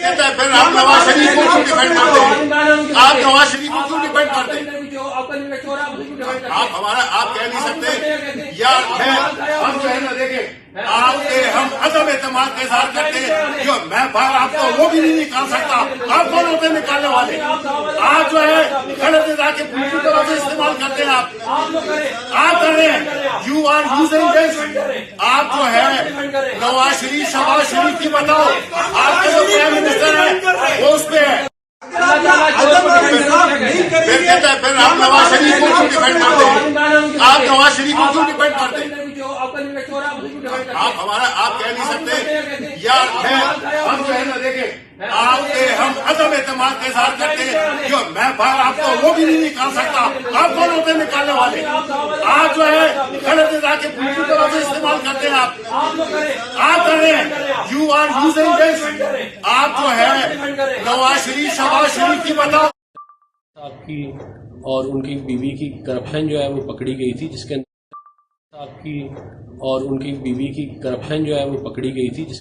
کہتا ہے پھر آپ نواز شریف کو کیوں ڈیفینڈ کرتے ہیں؟ آپ نواز شریف کو کیوں ڈیفینڈ کرتے ہیں؟ آپ کہہ نہیں سکتے یار ہم جو ہے نا دیکھیں آپ کے ہم عدم اعتماد کے اظہار کرتے ہیں جو میں باہر آپ کو وہ بھی نہیں نکال سکتا. آپ کون ہوتے ہیں نکالنے والے؟ آپ جو ہے غلط ادا کے پوری طرح سے استعمال کرتے ہیں. آپ کر رہے ہیں یو آر یوزنگ دس. آپ جو ہے نواز شریف شہباز شریف کی بتاؤ آپ کے جو پرائم منسٹر ہے وہ اس پہ ہے. پھر کہتا ہے پھر آپ نواز شریف کو کیوں ڈیفینڈ کرتے ہیں؟ آپ نواز شریف کو کیوں ڈیفینڈ کرتے ہیں؟ آپ کہہ نہیں سکتے یار ہم جو ہے نا دیکھیں آپ کے ہم عدم اعتماد کا اظہار کرتے ہیں جو میں باہر آپ کو وہ بھی نہیں نکال سکتا. آپ کون ہوتے ہیں نکالنے والے؟ آپ جو ہے غلط ادا کے پوری طرح سے استعمال کرتے ہیں. آپ کر رہے ہیں یو آر یوزنگ دس. آپ جو ہے نواز شریف شہباز شریف کی بتاؤ آپ کی اور ان کی بیوی کی کرپشن جو ہے وہ پکڑی گئی تھی جس کے اندر آپ کی اور ان کی بیوی کی کرپشن جو ہے وہ پکڑی گئی تھی جس